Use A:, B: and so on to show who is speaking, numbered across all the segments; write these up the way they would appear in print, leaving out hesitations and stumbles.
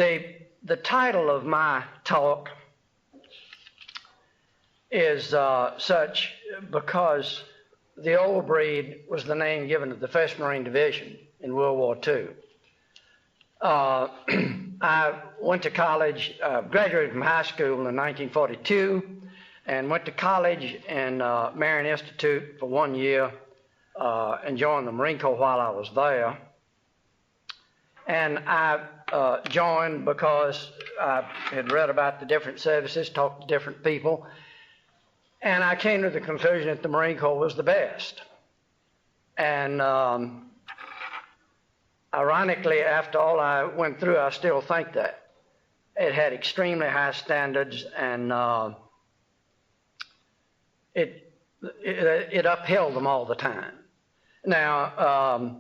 A: The title of my talk is such because the Old Breed was the name given to the 1st Marine Division in World War II. I went to college, graduated from high school in 1942, and went to college in Marion Institute for 1 year and joined the Marine Corps while I was there. And I joined because I had read about the different services, talked to different people, and I came to the conclusion that the Marine Corps was the best. And ironically, after all I went through, I still think that. It had extremely high standards, and it upheld them all the time. Now,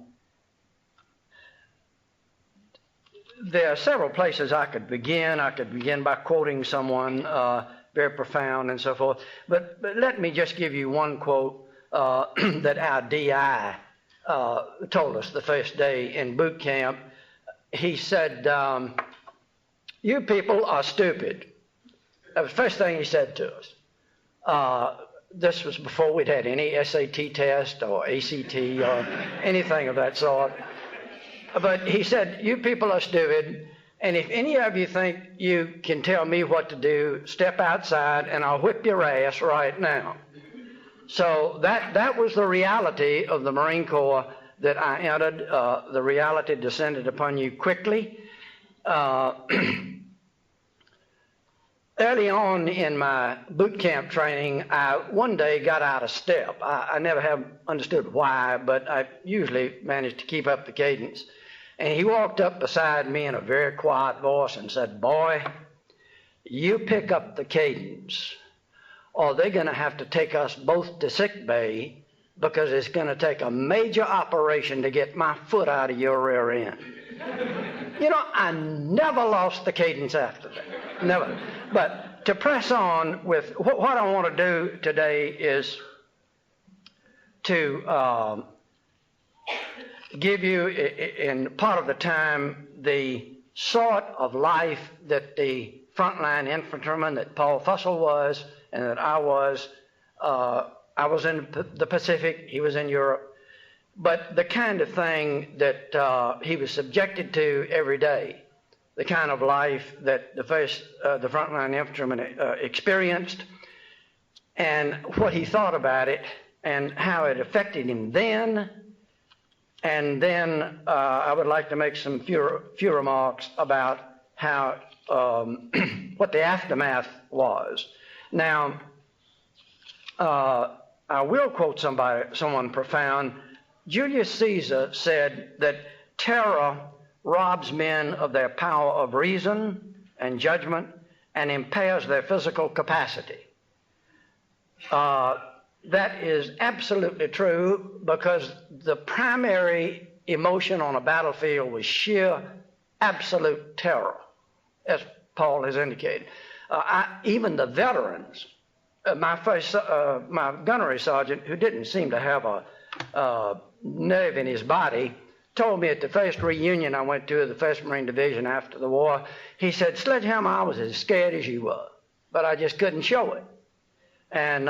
A: there are several places I could begin. I could begin by quoting someone very profound and so forth. But let me just give you one quote that our DI told us the first day in boot camp. He said, "You people are stupid." That was the first thing he said to us. This was before we'd had any SAT test or ACT or anything of that sort. But he said, "You people are stupid, and if any of you think you can tell me what to do, step outside and I'll whip your ass right now." So that was the reality of the Marine Corps that I entered. The reality descended upon you quickly. Early on in my boot camp training, I one day got out of step. I never have understood why, but I usually managed to keep up the cadence. And he walked up beside me in a very quiet voice and said, "Boy, you pick up the cadence, or they're going to have to take us both to sick bay because it's going to take a major operation to get my foot out of your rear end." You know, I never lost the cadence after that, never. But to press on with what I want to do today is to give you, in part of the time, the sort of life that the frontline infantryman that Paul Fussell was and that I was. I was in the Pacific, he was in Europe, but the kind of thing that he was subjected to every day, the kind of life that the frontline infantryman experienced, and what he thought about it, and how it affected him then. And then I would like to make some few remarks about how what the aftermath was. Now, I will quote someone profound. Julius Caesar said that terror robs men of their power of reason and judgment and impairs their physical capacity. That is absolutely true, because the primary emotion on a battlefield was sheer, absolute terror, as Paul has indicated. Even the veterans, my gunnery sergeant, who didn't seem to have a nerve in his body, told me at the first reunion I went to of the 1st Marine Division after the war, he said, "Sledgehammer, I was as scared as you were, but I just couldn't show it." And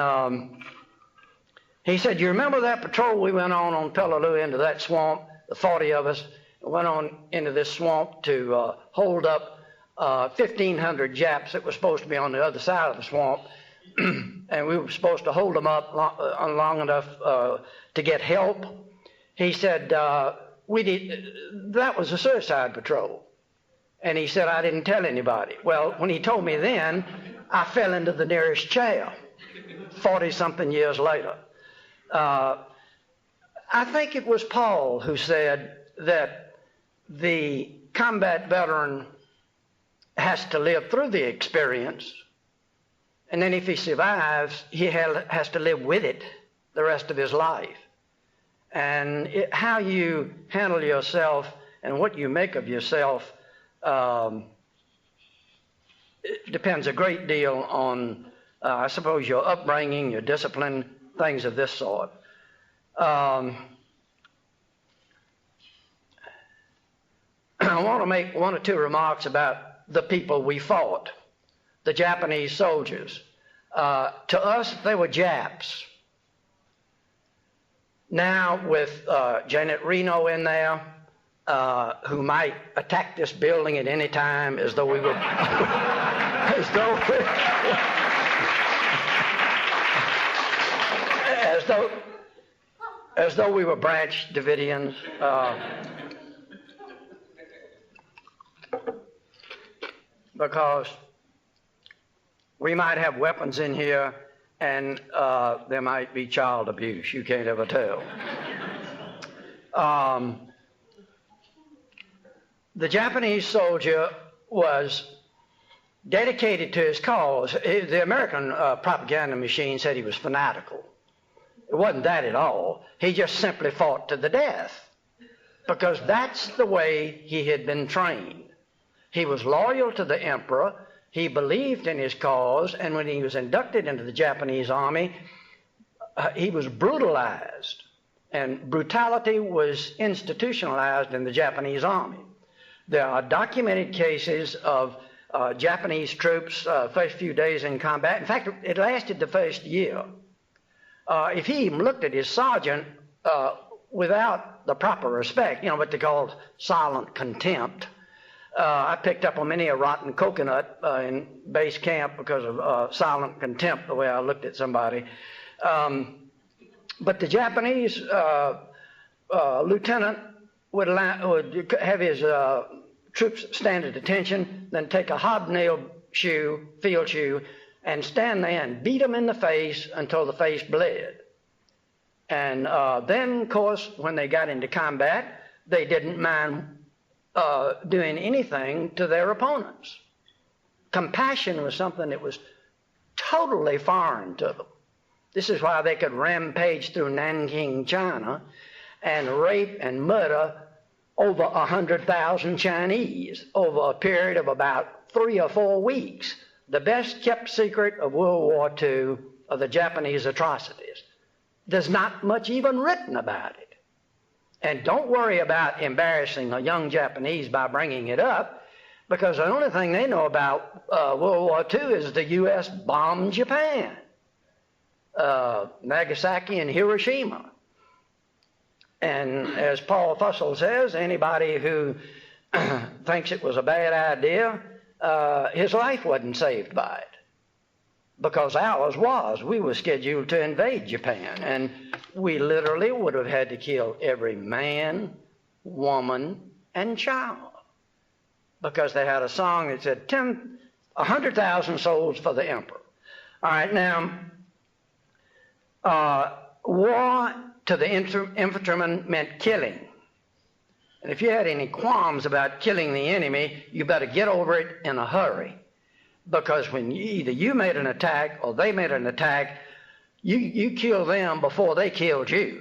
A: he said, "You remember that patrol we went on Peleliu into that swamp, the 40 of us, went on into this swamp to hold up 1,500 Japs that were supposed to be on the other side of the swamp, and we were supposed to hold them up long enough to get help." He said, that was a suicide patrol. And he said, "I didn't tell anybody." Well, when he told me then, I fell into the nearest chair 40-something years later. I think it was Paul who said that the combat veteran has to live through the experience, and then if he survives, he has to live with it the rest of his life. And how you handle yourself and what you make of yourself it depends a great deal on, I suppose, your upbringing, your discipline, things of this sort. I want to make one or two remarks about the people we fought, the Japanese soldiers. To us, they were Japs. Now, with Janet Reno in there, who might attack this building at any time, as though we were, as though we were Branch Davidians. Because we might have weapons in here, and there might be child abuse. You can't ever tell. The Japanese soldier was dedicated to his cause. The American propaganda machine said he was fanatical. It wasn't that at all. He just simply fought to the death, because that's the way he had been trained. He was loyal to the emperor. He believed in his cause, and when he was inducted into the Japanese army, he was brutalized, and brutality was institutionalized in the Japanese army. There are documented cases of Japanese troops first few days in combat. In fact, it lasted the first year. If he even looked at his sergeant without the proper respect, what they call silent contempt, I picked up on many a rotten coconut in base camp because of silent contempt, the way I looked at somebody. But the Japanese lieutenant would have his troops stand at attention, then take a hobnailed shoe, field shoe, and stand there and beat them in the face until the face bled. And then, of course, when they got into combat, they didn't mind doing anything to their opponents. Compassion was something that was totally foreign to them. This is why they could rampage through Nanking, China, and rape and murder over 100,000 Chinese over a period of about 3 or 4 weeks. The best kept secret of World War II are the Japanese atrocities. There's not much even written about it. And don't worry about embarrassing a young Japanese by bringing it up, because the only thing they know about World War II is the U.S. bombed Japan, Nagasaki and Hiroshima. And as Paul Fussell says, anybody who thinks it was a bad idea, his life wasn't saved by it, because ours was. We were scheduled to invade Japan, and we literally would have had to kill every man, woman, and child, because they had a song that said 100,000 souls for the emperor. All right, now, war to the infantryman meant killing. And if you had any qualms about killing the enemy, you better get over it in a hurry, because when either you made an attack or they made an attack, you killed them before they killed you.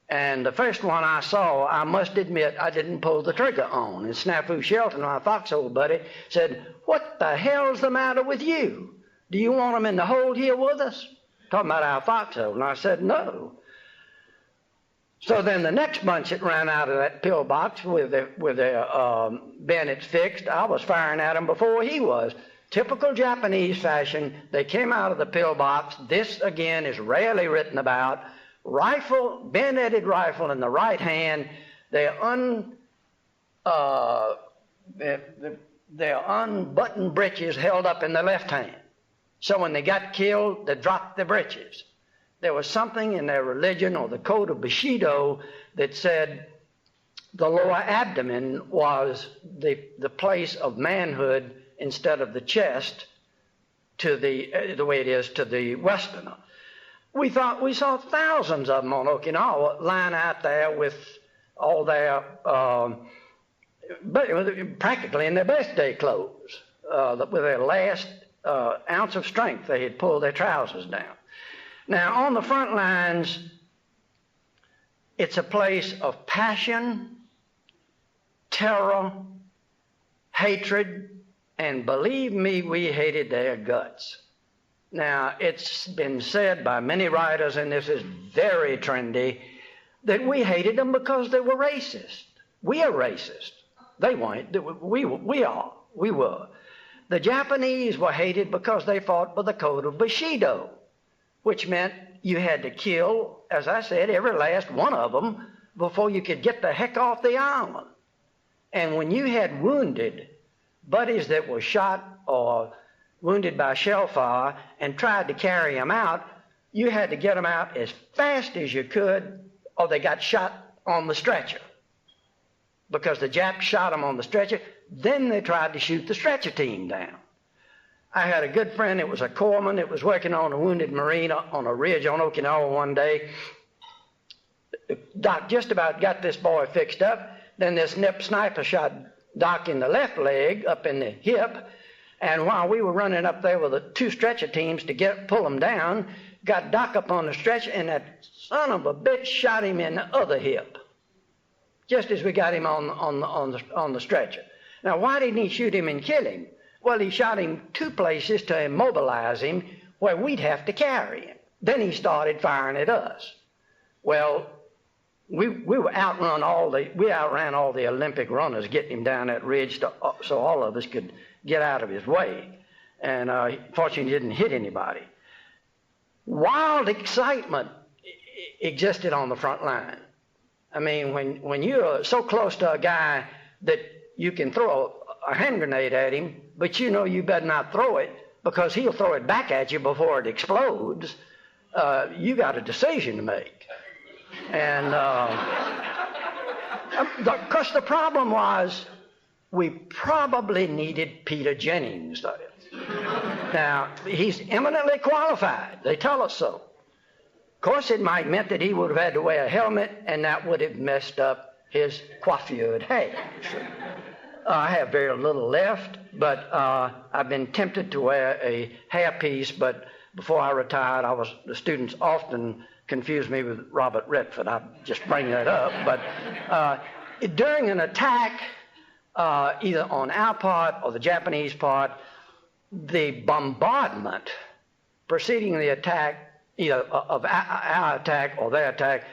A: And the first one I saw, I must admit, I didn't pull the trigger on. And Snafu Shelton, my foxhole buddy, said, "What the hell's the matter with you? Do you want them in the hold here with us?" Talking about our foxhole. And I said, "No." So then the next bunch that ran out of that pillbox with their bayonets fixed, I was firing at them before he was. Typical Japanese fashion, they came out of the pillbox. This, again, is rarely written about. Rifle, bayoneted rifle in the right hand. Their unbuttoned breeches held up in the left hand. So when they got killed, they dropped their breeches. There was something in their religion or the code of Bushido that said the lower abdomen was the place of manhood instead of the chest, to the way it is to the Westerner. We saw thousands of them on Okinawa lying out there with all their, practically in their birthday clothes, with their last ounce of strength. They had pulled their trousers down. Now, on the front lines, it's a place of passion, terror, hatred, and believe me, we hated their guts. Now, it's been said by many writers, and this is very trendy, that we hated them because they were racist. We are racist. They weren't. We were. The Japanese were hated because they fought by the code of Bushido, which meant you had to kill, as I said, every last one of them before you could get the heck off the island. And when you had wounded buddies that were shot or wounded by shell fire and tried to carry them out, you had to get them out as fast as you could, or they got shot on the stretcher. Because the Japs shot them on the stretcher, then they tried to shoot the stretcher team down. I had a good friend that was a corpsman that was working on a wounded Marine on a ridge on Okinawa one day. Doc just about got this boy fixed up. Then this nip sniper shot Doc in the left leg, up in the hip. And while we were running up there with the two stretcher teams to pull him down, got Doc up on the stretcher, and that son of a bitch shot him in the other hip, just as we got him on the stretcher. Now, why didn't he shoot him and kill him? Well, he shot him two places to immobilize him where we'd have to carry him. Then he started firing at us. Well, we outran all the Olympic runners getting him down that ridge so all of us could get out of his way. And fortunately, he didn't hit anybody. Wild excitement existed on the front line. I mean, when you're so close to a guy that you can throw a hand grenade at him, but you know you better not throw it because he'll throw it back at you before it explodes, you got a decision to make. And because the problem was we probably needed Peter Jennings there. Now, he's eminently qualified. They tell us so. Of course, it might have meant that he would have had to wear a helmet, and that would have messed up his coiffured hair. I have very little left, but I've been tempted to wear a hairpiece, but before I retired, the students often confused me with Robert Redford. I just bring that up. But during an attack, either on our part or the Japanese part, the bombardment preceding the attack, either of our attack or their attack,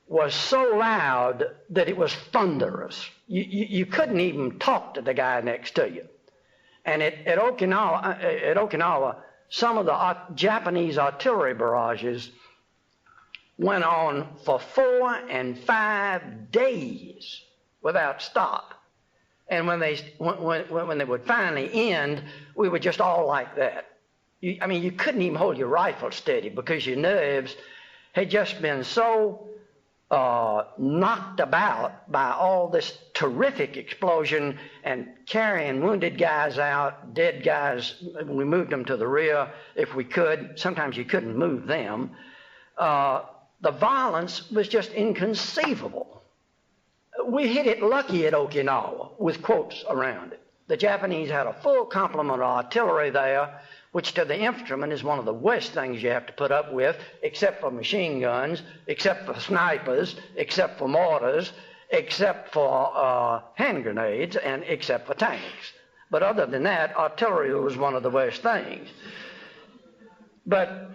A: was so loud that it was thunderous. You couldn't even talk to the guy next to you. And at Okinawa, some of the Japanese artillery barrages went on for 4 and 5 days without stop. And when they would finally end, we were just all like that. You couldn't even hold your rifle steady because your nerves had just been so knocked about by all this terrific explosion and carrying wounded guys out, dead guys. We moved them to the rear if we could. Sometimes you couldn't move them. The violence was just inconceivable. We hit it lucky at Okinawa with quotes around it. The Japanese had a full complement of artillery there, which to the infantryman is one of the worst things you have to put up with, except for machine guns, except for snipers, except for mortars, except for hand grenades, and except for tanks. But other than that, artillery was one of the worst things. But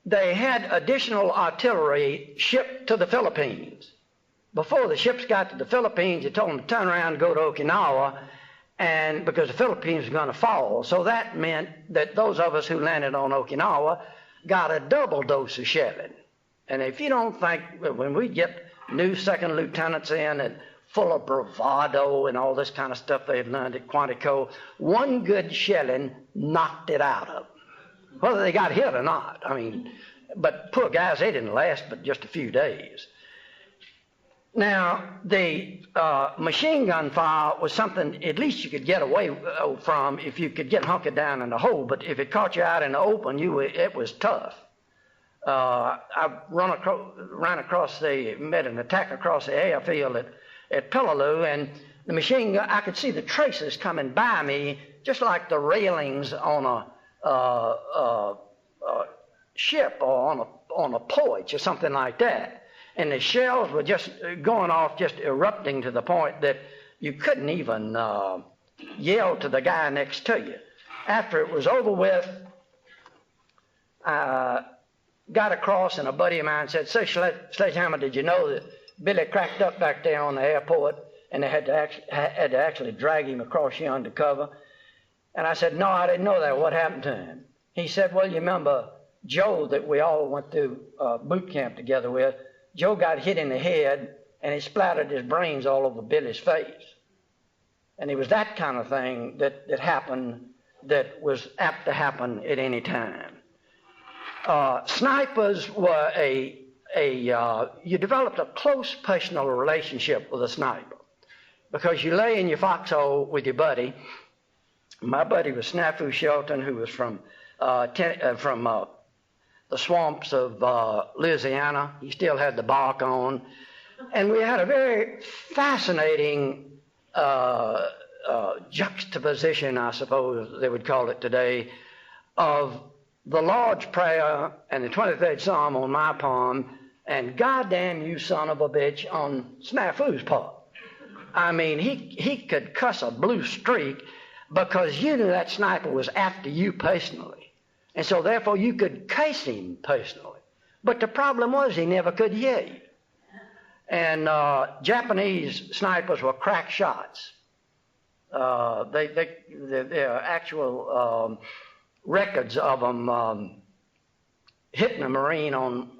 A: they had additional artillery shipped to the Philippines. Before the ships got to the Philippines, they told them to turn around and go to Okinawa, and because the Philippines were going to fall. So that meant that those of us who landed on Okinawa got a double dose of shelling. And if you don't think, when we get new second lieutenants in and full of bravado and all this kind of stuff they've learned at Quantico, one good shelling knocked it out of them, whether they got hit or not. But poor guys, they didn't last but just a few days. Now, the machine gun fire was something at least you could get away from if you could get hunkered down in the hole, but if it caught you out in the open, it was tough. I made an attack across the airfield at Peleliu, and the machine gun, I could see the traces coming by me, just like the railings on a ship or on a porch or something like that. And the shells were just going off, just erupting to the point that you couldn't even yell to the guy next to you. After it was over with, I got across, and a buddy of mine said, "Say, Sledgehammer, did you know that Billy cracked up back there on the airport? and they had to actually drag him across yonder cover. And I said, no, I didn't know that. What happened to him? He said, well, you remember Joe that we all went through boot camp together with? Joe got hit in the head, and he splattered his brains all over Billy's face. And it was that kind of thing that happened, that was apt to happen at any time. Snipers were you developed a close personal relationship with a sniper, because you lay in your foxhole with your buddy. My buddy was Snafu Shelton, who was from the swamps of Louisiana. He still had the bark on. And we had a very fascinating juxtaposition, I suppose they would call it today, of the Lord's Prayer and the 23rd Psalm on my palm, and goddamn you son of a bitch on Snafu's part. I mean, he could cuss a blue streak because you knew that sniper was after you personally. And so therefore you could case him personally. But the problem was he never could hear you. And Japanese snipers were crack shots. There are actual records of them hitting a Marine on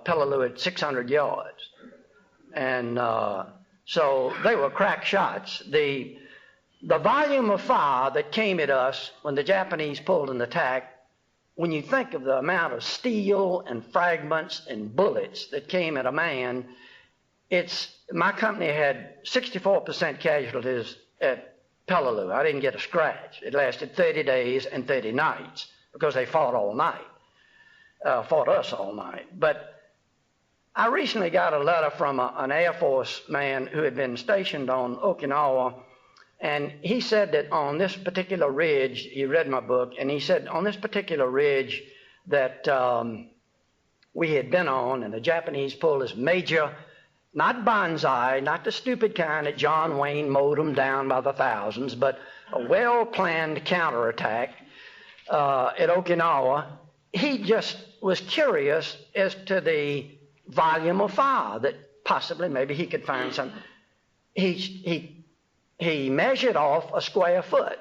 A: Peleliu at 600 yards. And so they were crack shots. The volume of fire that came at us when the Japanese pulled an attack, when you think of the amount of steel and fragments and bullets that came at a man, my company had 64% casualties at Peleliu. I didn't get a scratch. It lasted 30 days and 30 nights because they fought all night, fought us all night. But I recently got a letter from an Air Force man who had been stationed on Okinawa, and he said that on this particular ridge, he read my book, and he said on this particular ridge that we had been on, and the Japanese pulled this major, not bonsai, not the stupid kind that John Wayne mowed them down by the thousands, but a well-planned counterattack at Okinawa. He just was curious as to the volume of fire that possibly maybe he could find some. He measured off a square foot,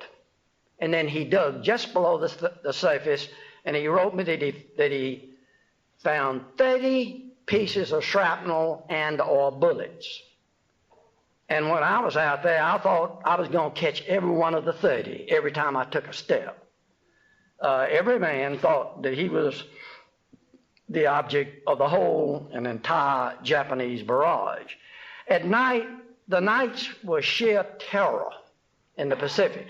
A: and then he dug just below the surface, and he wrote me that he found 30 pieces of shrapnel and or bullets. And when I was out there, I thought I was going to catch every one of the 30 every time I took a step. Every man thought that he was the object of the whole and entire Japanese barrage. At night, the nights were sheer terror in the Pacific.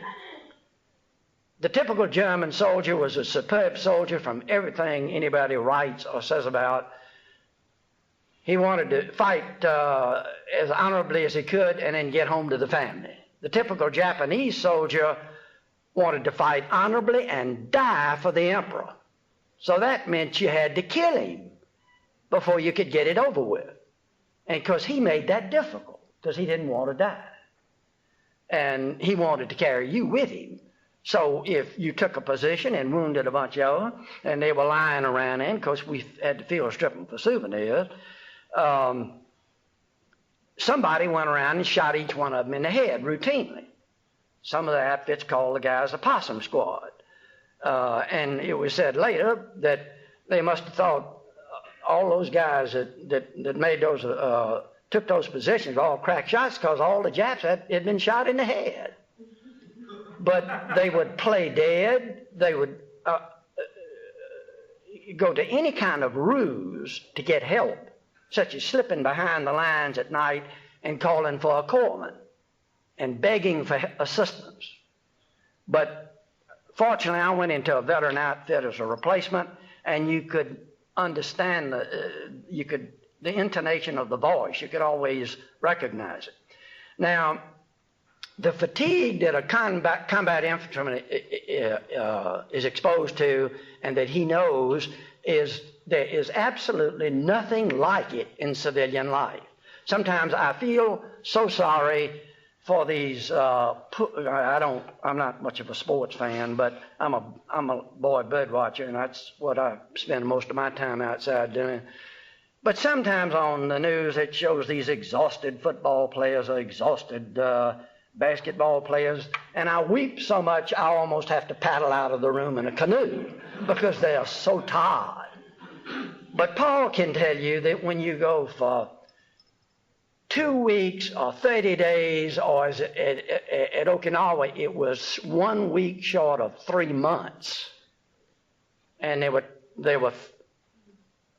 A: The typical German soldier was a superb soldier from everything anybody writes or says about. He wanted to fight as honorably as he could and then get home to the family. The typical Japanese soldier wanted to fight honorably and die for the emperor. So that meant you had to kill him before you could get it over with. And because he made that difficult, because he didn't want to die. And he wanted to carry you with him. So if you took a position and wounded a bunch of them, and they were lying around in, because we had to field strip them for souvenirs, somebody went around and shot each one of them in the head routinely. Some of the outfits called the guys a possum squad. And it was said later that they must have thought all those guys that made those, took those positions were all crack shots because all the Japs had been shot in the head. But they would play dead. They would go to any kind of ruse to get help, such as slipping behind the lines at night and calling for a corpsman and begging for assistance. But fortunately, I went into a veteran outfit as a replacement, and you could understand the intonation of the voice. You could always recognize it. Now, the fatigue that a combat infantryman is exposed to and that he knows is there is absolutely nothing like it in civilian life. Sometimes I feel so sorry for these. I'm not much of a sports fan, but I'm a boy bird watcher, and that's what I spend most of my time outside doing. But sometimes on the news it shows these exhausted football players or exhausted basketball players, and I weep so much I almost have to paddle out of the room in a canoe because they are so tired. But Paul can tell you that when you go for 2 weeks or 30 days, or as at Okinawa, it was 1 week short of 3 months. And there were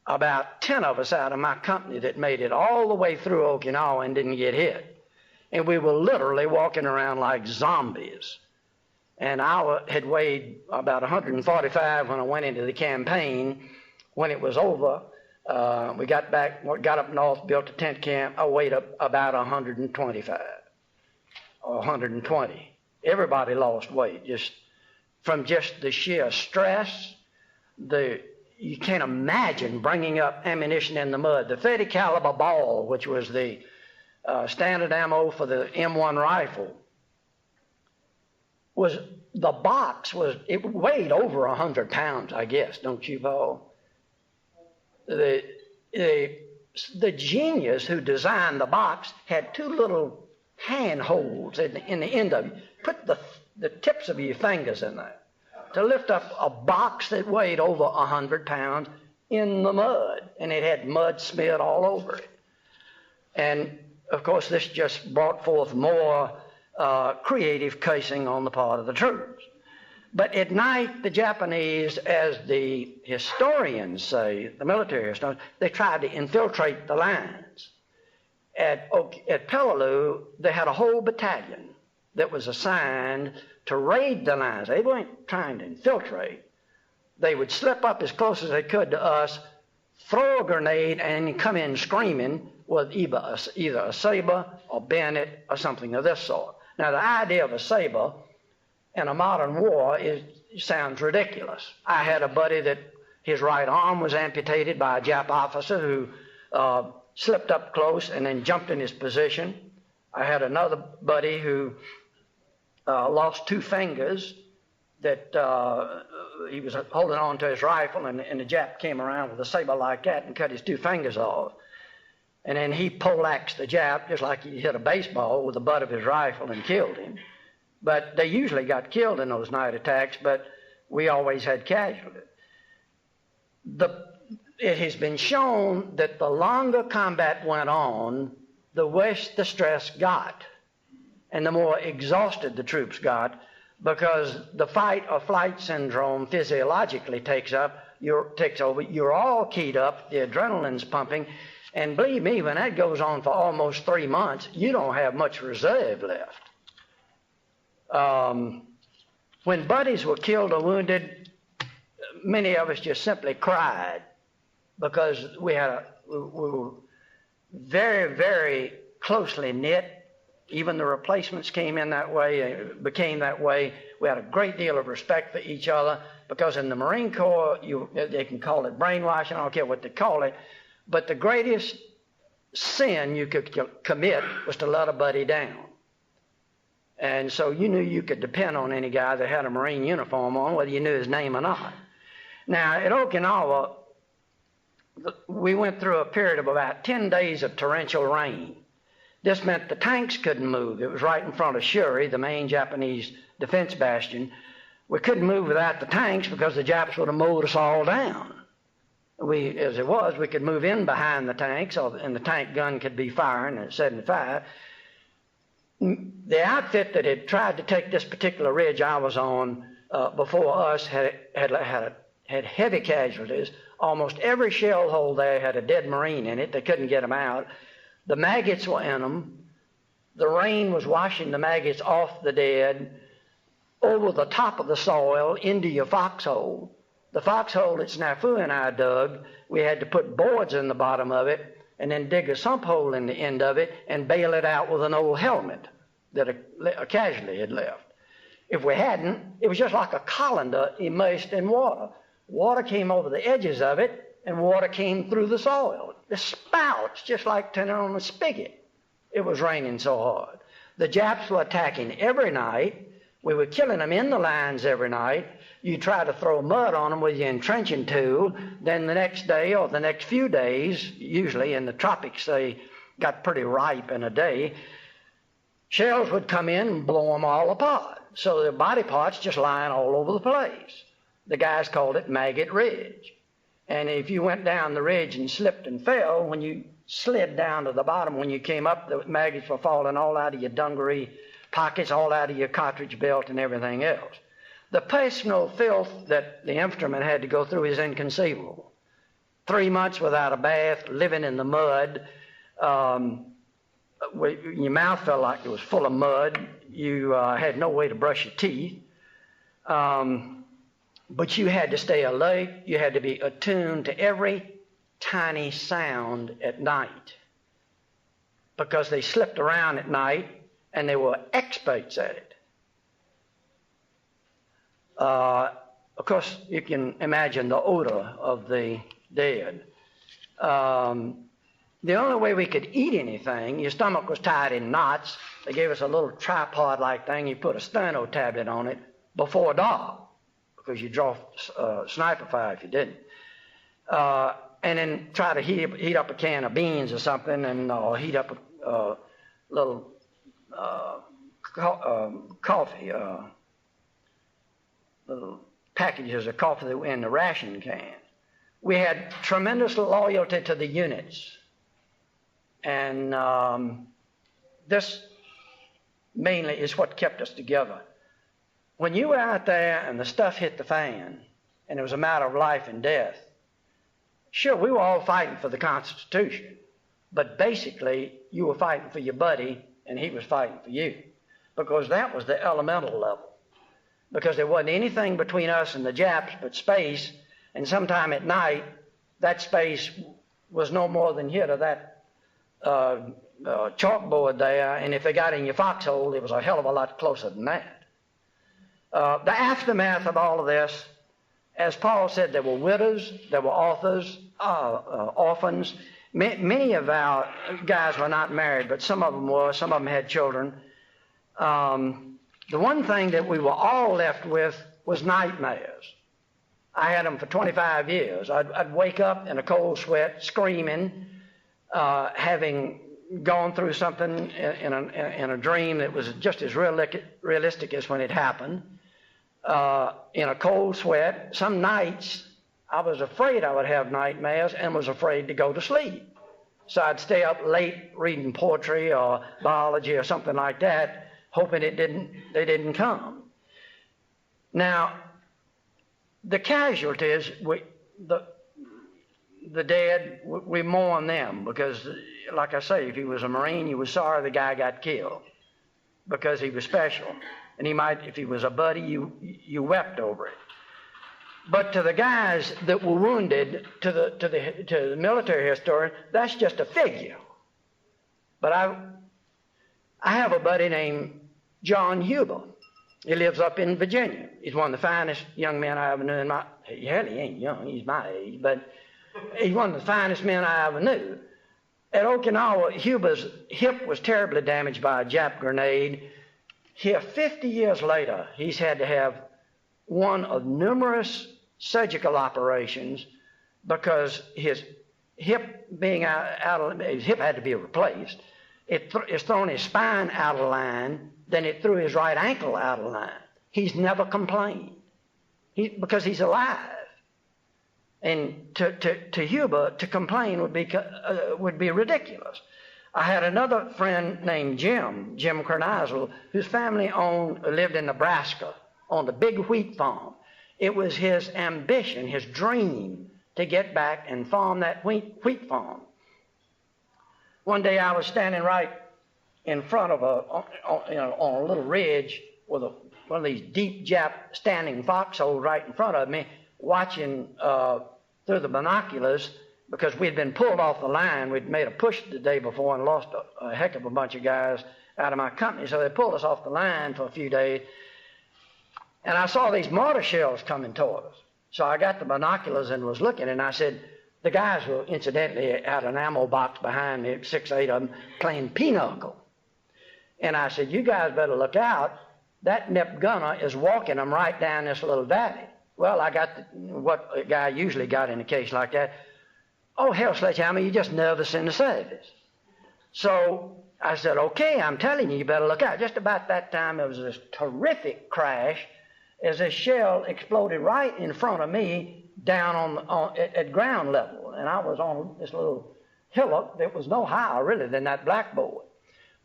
A: about 10 of us out of my company that made it all the way through Okinawa and didn't get hit. And we were literally walking around like zombies. And I had weighed about 145 when I went into the campaign. When it was over, we got up north, built a tent camp. I weighed up about 125 or 120. Everybody lost weight from the sheer stress. You can't imagine bringing up ammunition in the mud. The 30 caliber ball, which was the standard ammo for the M1 rifle, it weighed over 100 pounds, I guess, don't you, Paul? The genius who designed the box had 2 little hand holes in the end of it. Put the tips of your fingers in there to lift up a box that weighed over 100 pounds in the mud, and it had mud smeared all over it. And of course, this just brought forth more creative casing on the part of the troops. But at night, the Japanese, as the historians say, the military historians, they tried to infiltrate the lines. At Peleliu, they had a whole battalion that was assigned to raid the lines. They weren't trying to infiltrate. They would slip up as close as they could to us, throw a grenade, and come in screaming with either a saber or bayonet or something of this sort. Now, the idea of a saber in a modern war sounds ridiculous. I had a buddy that his right arm was amputated by a Jap officer who slipped up close and then jumped in his position. I had another buddy who lost 2 fingers that he was holding on to his rifle, and the Jap came around with a saber like that and cut his 2 fingers off. And then he poleaxed the Jap just like he hit a baseball with the butt of his rifle and killed him. But they usually got killed in those night attacks, but we always had casualties. It has been shown that the longer combat went on, the worse the stress got, and the more exhausted the troops got, because the fight or flight syndrome physiologically takes over. You're all keyed up, the adrenaline's pumping, and believe me, when that goes on for almost 3 months, you don't have much reserve left. When buddies were killed or wounded, many of us just simply cried because we were very, very closely knit. Even the replacements became that way. We had a great deal of respect for each other because in the Marine Corps, they can call it brainwashing, I don't care what they call it, but the greatest sin you could commit was to let a buddy down. And so you knew you could depend on any guy that had a Marine uniform on, whether you knew his name or not. Now, at Okinawa, we went through a period of about 10 days of torrential rain. This meant the tanks couldn't move. It was right in front of Shuri, the main Japanese defense bastion. We couldn't move without the tanks because the Japs would have mowed us all down. As it was, we could move in behind the tanks, and the tank gun could be firing at 75. The outfit that had tried to take this particular ridge I was on before us had heavy casualties. Almost every shell hole there had a dead Marine in it. They couldn't get them out. The maggots were in them. The rain was washing the maggots off the dead over the top of the soil into your foxhole. The foxhole that Snafu and I dug, we had to put boards in the bottom of it and then dig a sump hole in the end of it and bail it out with an old helmet that a casualty had left. If we hadn't, it was just like a colander immersed in water. Water came over the edges of it, and water came through the soil. The spouts, just like turning on a spigot. It was raining so hard. The Japs were attacking every night. We were killing them in the lines every night. you try to throw mud on them with your entrenching tool, then the next day or the next few days, usually in the tropics they got pretty ripe in a day, shells would come in and blow them all apart. So their body parts just lying all over the place. The guys called it Maggot Ridge. And if you went down the ridge and slipped and fell, when you slid down to the bottom, when you came up, the maggots were falling all out of your dungaree pockets, all out of your cartridge belt and everything else. The personal filth that the infantryman had to go through is inconceivable. 3 months without a bath, living in the mud. Your mouth felt like it was full of mud. You had no way to brush your teeth. But you had to stay alert. You had to be attuned to every tiny sound at night, because they slipped around at night and they were experts at it. Of course, you can imagine the odor of the dead. The only way we could eat anything, your stomach was tied in knots. They gave us a little tripod-like thing. You put a sterno tablet on it before dark, because you draw sniper fire if you didn't. And then try to heat up a can of beans or something, and heat up a little coffee, little packages of coffee that were in the ration can. We had tremendous loyalty to the units. And this mainly is what kept us together. When you were out there and the stuff hit the fan, and it was a matter of life and death, sure, we were all fighting for the Constitution, but basically you were fighting for your buddy and he was fighting for you, because that was the elemental level. Because there wasn't anything between us and the Japs but space, and sometime at night that space was no more than here to that chalkboard there, and if they got in your foxhole, it was a hell of a lot closer than that. The aftermath of all of this, as Paul said, there were widows, there were orphans. Many of our guys were not married, but some of them were. Some of them had children. The one thing that we were all left with was nightmares. I had them for 25 years. I'd wake up in a cold sweat, screaming, having gone through something in a dream that was just as realistic as when it happened, in a cold sweat. Some nights I was afraid I would have nightmares and was afraid to go to sleep. So I'd stay up late reading poetry or biology or something like that, hoping they didn't come. Now, the casualties, the dead, we mourn them, because, like I say, if he was a Marine, you were sorry the guy got killed because he was special. And he might, if he was a buddy, you wept over it. But to the guys that were wounded, to the military historian, that's just a figure. But I have a buddy named John Huber. He lives up in Virginia. He's one of the finest young men I ever knew in my, hell, he ain't young, he's my age, but he's one of the finest men I ever knew. At Okinawa, Huber's hip was terribly damaged by a Jap grenade. Here, 50 years later, he's had to have one of numerous surgical operations because his hip being his hip had to be replaced. It's thrown his spine out of line, then it threw his right ankle out of line. He's never complained because he's alive. And to Huber, to complain would be ridiculous. I had another friend named Jim Kernizel, whose family lived in Nebraska on the big wheat farm. It was his ambition, his dream, to get back and farm that wheat farm. One day I was standing right in front of on a little ridge with one of these deep Jap standing foxholes right in front of me, watching through the binoculars, because we'd been pulled off the line. We'd made a push the day before and lost a heck of a bunch of guys out of my company, so they pulled us off the line for a few days. And I saw these mortar shells coming toward us. So I got the binoculars and was looking, and I said, the guys were incidentally had an ammo box behind me, 6, 8 of them, playing pinochle. And I said, you guys better look out. That nip gunner is walking them right down this little valley. Well, I got what a guy usually got in a case like that. Oh, hell, Sledgehammer, you're just nervous in the service. So I said, okay, I'm telling you, you better look out. Just about that time, there was this terrific crash as a shell exploded right in front of me down at ground level. And I was on this little hillock that was no higher, really, than that blackboard.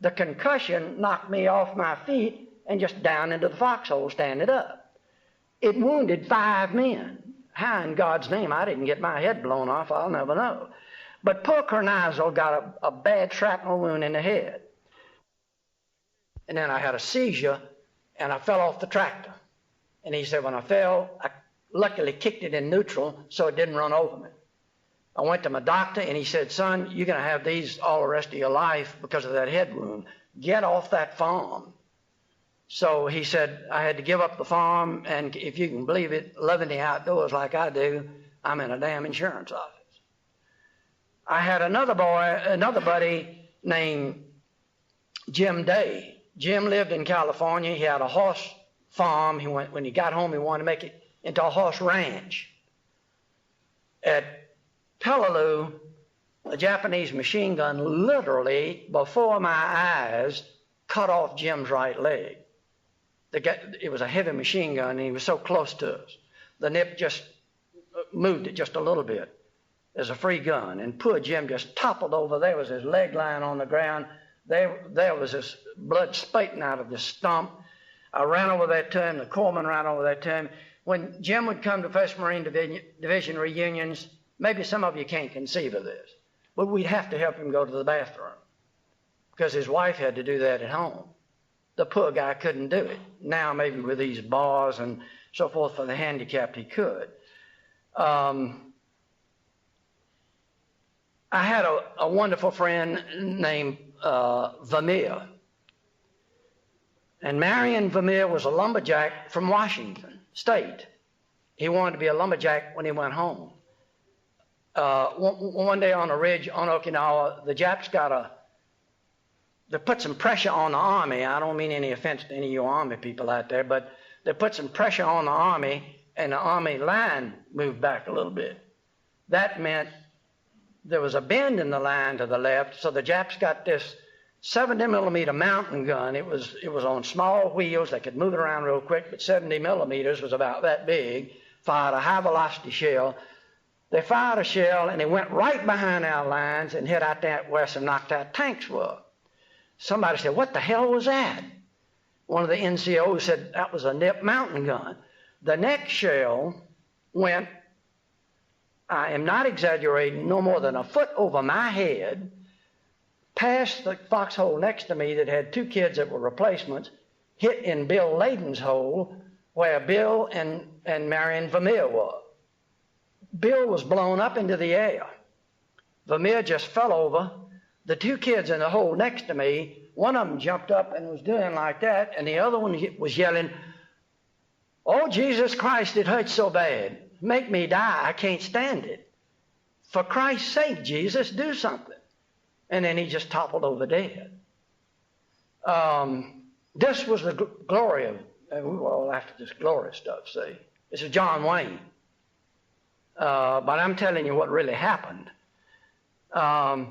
A: The concussion knocked me off my feet and just down into the foxhole standing up. It wounded 5 men. How in God's name I didn't get my head blown off, I'll never know. But poor Carnizel got a bad shrapnel wound in the head. And then I had a seizure, and I fell off the tractor. And he said, when I fell, I luckily kicked it in neutral so it didn't run over me. I went to my doctor, and he said, son, you're going to have these all the rest of your life because of that head wound. Get off that farm. So he said, I had to give up the farm, and if you can believe it, loving the outdoors like I do, I'm in a damn insurance office. I had another buddy named Jim Day. Jim lived in California. He had a horse farm. When he got home, he wanted to make it into a horse ranch. At Peleliu, a Japanese machine gun literally, before my eyes, cut off Jim's right leg. It was a heavy machine gun, and he was so close to us. The nip just moved it just a little bit. There's a free gun, and poor Jim just toppled over. There was his leg lying on the ground. There was this blood spating out of the stump. I ran over there to him. The corpsman ran over there to him. When Jim would come to 1st Marine Division reunions, maybe some of you can't conceive of this, but we'd have to help him go to the bathroom because his wife had to do that at home. The poor guy couldn't do it. Now maybe with these bars and so forth for the handicapped, he could. I had a wonderful friend named Vermeer. And Marion Vermeer was a lumberjack from Washington State. He wanted to be a lumberjack when he went home. One day on a ridge on Okinawa, the Japs they put some pressure on the Army. I don't mean any offense to any of you Army people out there, but they put some pressure on the Army, and the Army line moved back a little bit. That meant there was a bend in the line to the left, so the Japs got this 70-millimeter mountain gun. It was on small wheels. They could move it around real quick, but 70 millimeters was about that big. Fired a high-velocity shell. They fired a shell, and it went right behind our lines and hit out that west and knocked out tanks were. Somebody said, what the hell was that? One of the NCOs said, that was a Nip mountain gun. The next shell went, I am not exaggerating, no more than a foot over my head, past the foxhole next to me that had 2 kids that were replacements, hit in Bill Layden's hole where Bill and Marion Vermeer were. Bill was blown up into the air. Vermeer just fell over. The 2 kids in the hole next to me, one of them jumped up and was doing like that, and the other one was yelling, oh, Jesus Christ, it hurts so bad. Make me die. I can't stand it. For Christ's sake, Jesus, do something. And then he just toppled over dead. This was the glory of, and we were all after this glory stuff, see. This is John Wayne. But I'm telling you what really happened. I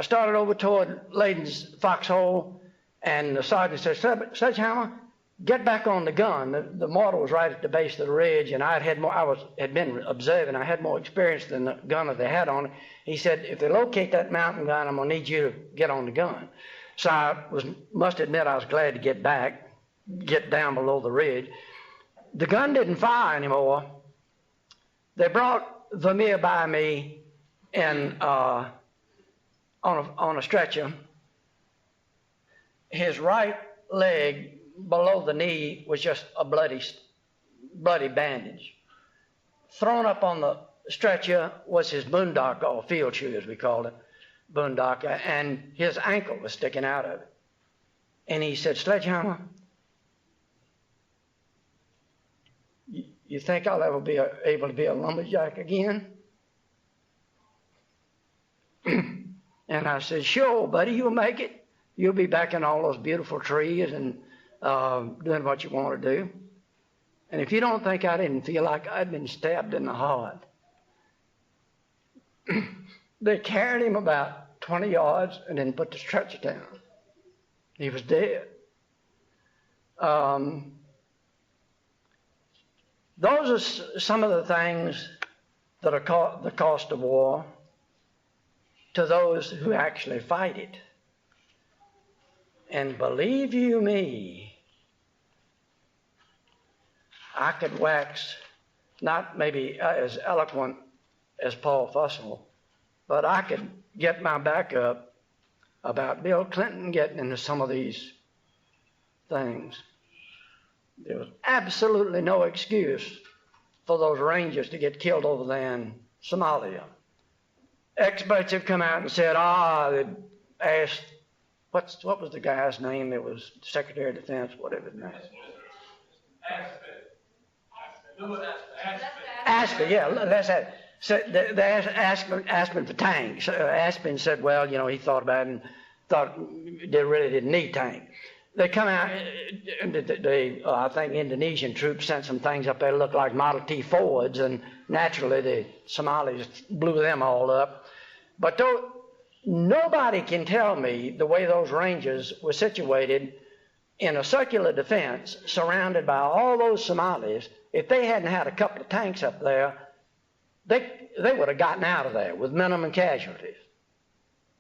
A: started over toward Layden's foxhole, and the sergeant said, Sledgehammer, get back on the gun. The mortar was right at the base of the ridge, and I had been observing. I had more experience than the gunner they had on it. He said, if they locate that mountain gun, I'm going to need you to get on the gun. So I must admit I was glad to get down below the ridge. The gun didn't fire anymore. They brought Vermeer by me and on a stretcher. His right leg below the knee was just a bloody bandage. Thrown up on the stretcher was his boondock, or field shoe as we called it, boondock, and his ankle was sticking out of it. And he said, Sledgehammer, you think I'll ever be able to be a lumberjack again? And I said, sure, buddy, you'll make it. You'll be back in all those beautiful trees and doing what you want to do. And if you don't think I didn't feel like I'd been stabbed in the heart, they carried him about 20 yards and then put the stretcher down. He was dead. Those are some of the things that are the cost of war to those who actually fight it. And believe you me, I could wax not maybe as eloquent as Paul Fussell, but I could get my back up about Bill Clinton getting into some of these things. There was absolutely no excuse for those Rangers to get killed over there in Somalia. Experts have come out and said, they asked, what was the guy's name that was Secretary of Defense, whatever his name is? Aspen, yeah, that's that. So they asked Aspen for tanks. Aspen said, well, he thought about it and thought they really didn't need tanks. They come out, I think Indonesian troops sent some things up there that looked like Model T Fords, and naturally the Somalis blew them all up. But nobody can tell me the way those Rangers were situated in a circular defense surrounded by all those Somalis. If they hadn't had a couple of tanks up there, they would have gotten out of there with minimum casualties.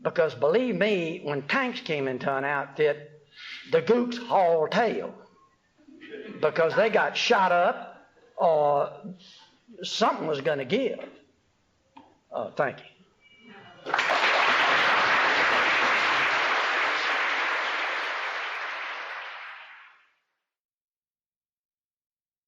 A: Because believe me, when tanks came into an outfit, the gooks hauled tail because they got shot up or something was going to give. Thank you.